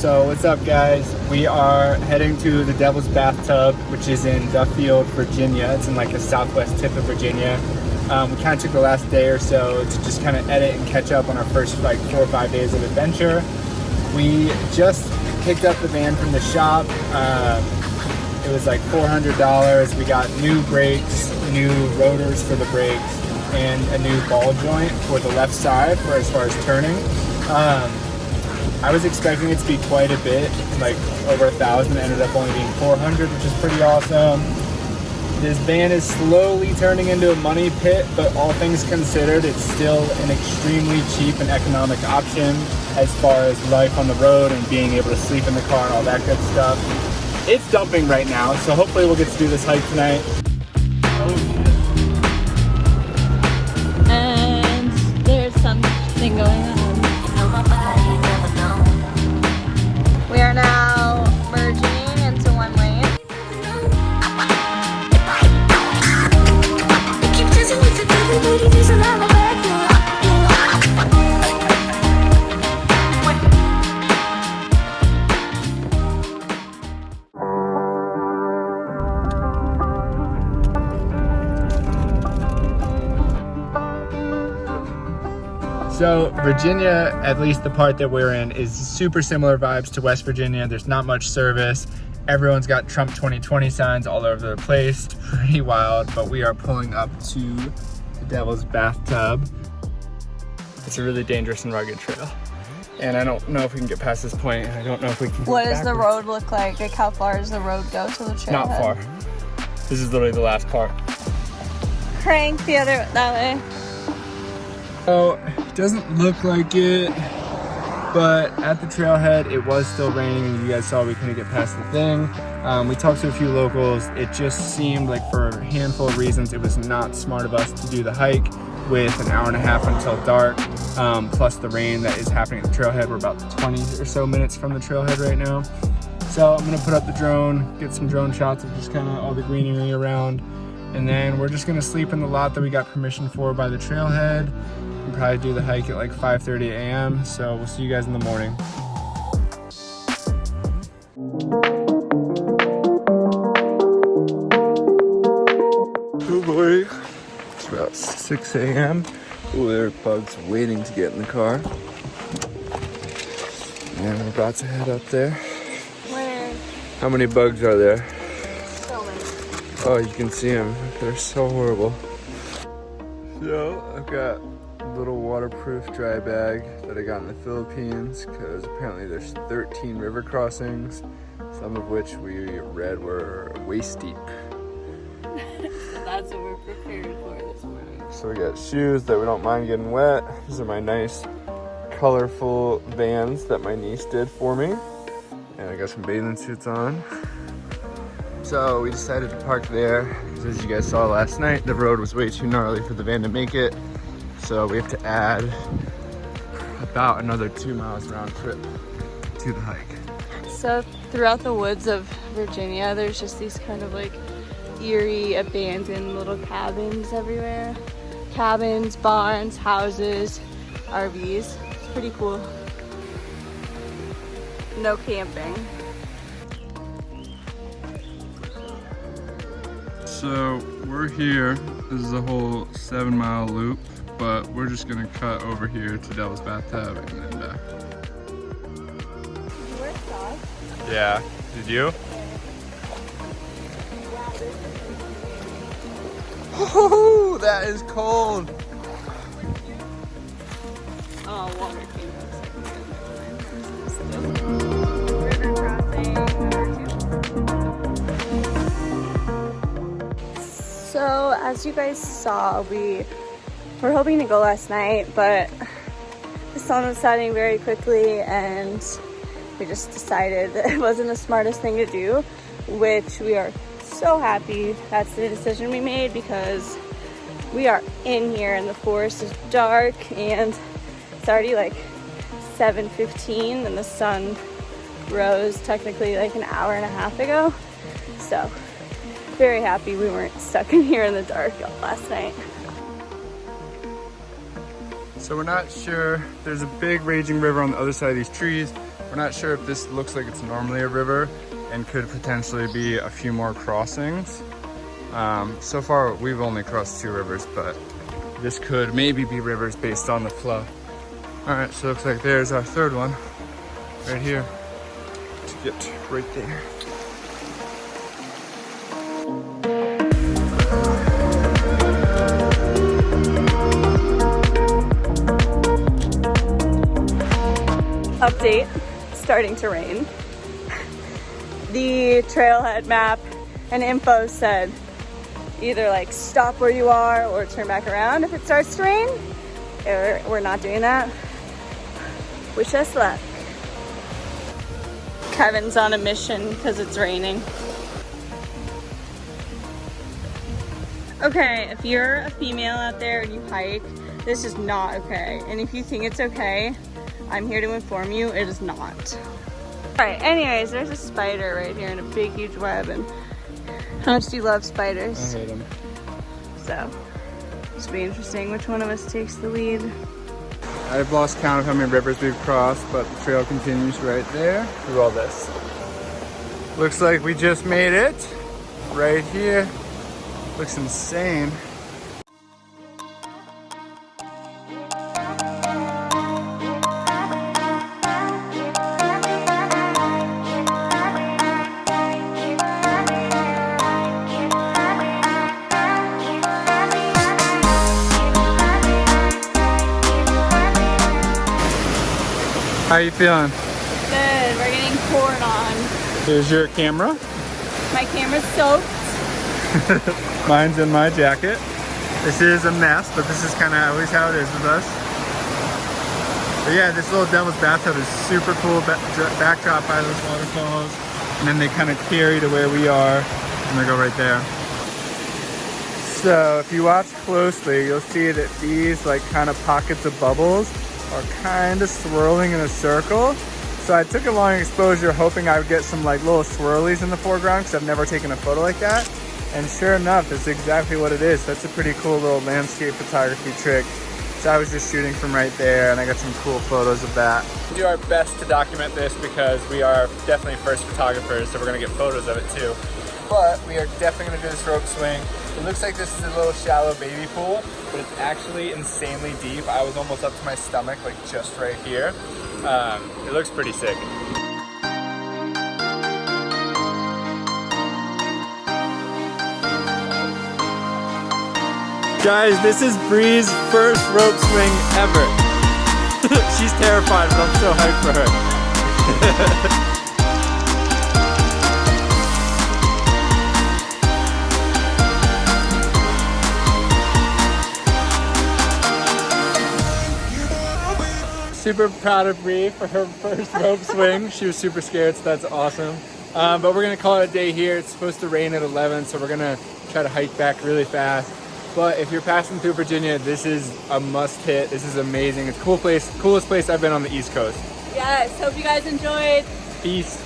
So what's up guys? We are heading to the Devil's Bathtub, which is in Duffield, Virginia. It's in like the southwest tip of Virginia. We kind of took the last day or so to just kind of edit and catch up on our first like 4 or 5 days of adventure. We just picked up the van from the shop. It was like $400. We got new brakes, new rotors for the brakes, and a new ball joint for the left side for as far as turning. I was expecting it to be quite a bit, like over 1,000. Ended up only being 400, which is pretty awesome. This van is slowly turning into a money pit, but all things considered, it's still an extremely cheap and economic option as far as life on the road and being able to sleep in the car and all that good stuff. It's dumping right now, so hopefully we'll get to do this hike tonight. And there's something going on. We are now merging into one lane. So Virginia, at least the part that we're in, is super similar vibes to West Virginia. There's not much service. Everyone's got Trump 2020 signs all over the place. It's pretty wild, but we are pulling up to the Devil's Bathtub. It's a really dangerous and rugged trail. And I don't know if we can get past this point, and I don't know if we can go What does the backwards. road look like? Like how far does the road go to the trailhead? Not far. This is literally the last part. Crank the other, that way. So, it doesn't look like it, but at the trailhead, it was still raining. You guys saw we couldn't get past the thing. We talked to a few locals. It just seemed like for a handful of reasons, it was not smart of us to do the hike with an hour and a half until dark, plus the rain that is happening at the trailhead. We're about 20 or so minutes from the trailhead right now. So I'm gonna put up the drone, get some drone shots of just kind of all the greenery around, and then we're just gonna sleep in the lot that we got permission for by the trailhead. We'll probably do the hike at like 5:30 a.m. So we'll see you guys in the morning. Oh boy, it's about 6 a.m. Oh, there are bugs waiting to get in the car. And we're about to head up there. Where? How many bugs are there? So many. Oh, you can see them. They're so horrible. So I've got a little waterproof dry bag that I got in the Philippines because apparently there's 13 river crossings, some of which we read were waist deep. That's what we're prepared for this morning. So we got shoes that we don't mind getting wet. These are my nice colorful Vans that my niece did for me. And I got some bathing suits on. So we decided to park there because as you guys saw last night, the road was way too gnarly for the van to make it. So we have to add about another 2 miles round trip to the hike. So throughout the woods of Virginia, there's just these kind of like eerie, abandoned little cabins everywhere. Cabins, barns, houses, RVs. It's pretty cool. No camping. So we're here. This is a whole 7-mile loop, but we're just gonna cut over here to Devil's Bathtub and then back. Did you wear socks? Yeah, did you? Oh, that is cold. Oh, water came out. River crossing number 2. So, as you guys saw, we were hoping to go last night, but the sun was setting very quickly and we just decided that it wasn't the smartest thing to do, which we are so happy that's the decision we made, because we are in here and the forest is dark and it's already like 7:15 and the sun rose technically like an hour and a half ago. So very happy we weren't stuck in here in the dark last night. So we're not sure, there's a big raging river on the other side of these trees. We're not sure if this looks like it's normally a river and could potentially be a few more crossings. So far we've only crossed 2 rivers, but this could maybe be rivers based on the flow. All right, so it looks like there's our 3rd one right here to get right there. Update, it's starting to rain. The trailhead map and info said either like stop where you are or turn back around if it starts to rain. We're not doing that. Wish us luck. Kevin's on a mission because it's raining. Okay, if you're a female out there and you hike, this is not okay. And if you think it's okay, I'm here to inform you, it is not. All right, anyways, there's a spider right here in a big, huge web. And how much do you love spiders? I hate them. So, this will be interesting which one of us takes the lead. I've lost count of how many rivers we've crossed, but the trail continues right there through all this. Looks like we just made it right here. Looks insane. How you feeling? Good, we're getting poured on. Here's your camera. My camera's soaked. Mine's in my jacket. This is a mess, but this is kind of always how it is with us. But yeah, this little Devil's Bathtub is super cool, backdrop by those waterfalls. And then they kind of carry to where we are, and they go right there. So if you watch closely, you'll see that these like kind of pockets of bubbles are kind of swirling in a circle. So I took a long exposure hoping I would get some like little swirlies in the foreground, because I've never taken a photo like that. And sure enough, that's exactly what it is. That's a pretty cool little landscape photography trick. So I was just shooting from right there and I got some cool photos of that. We do our best to document this because we are definitely first photographers, so we're gonna get photos of it too. But we are definitely gonna do this rope swing. It looks like this is a little shallow baby pool, but it's actually insanely deep. I was almost up to my stomach, like just right here. It looks pretty sick. Guys, this is Bri's first rope swing ever. She's terrified, but I'm so hyped for her. Super proud of Bri for her first rope swing. She was super scared, so that's awesome. But we're gonna call it a day here. It's supposed to rain at 11, so we're gonna try to hike back really fast. But if you're passing through Virginia, this is a must hit. This is amazing. It's a cool place, coolest place I've been on the East Coast. Yes, hope you guys enjoyed. Peace.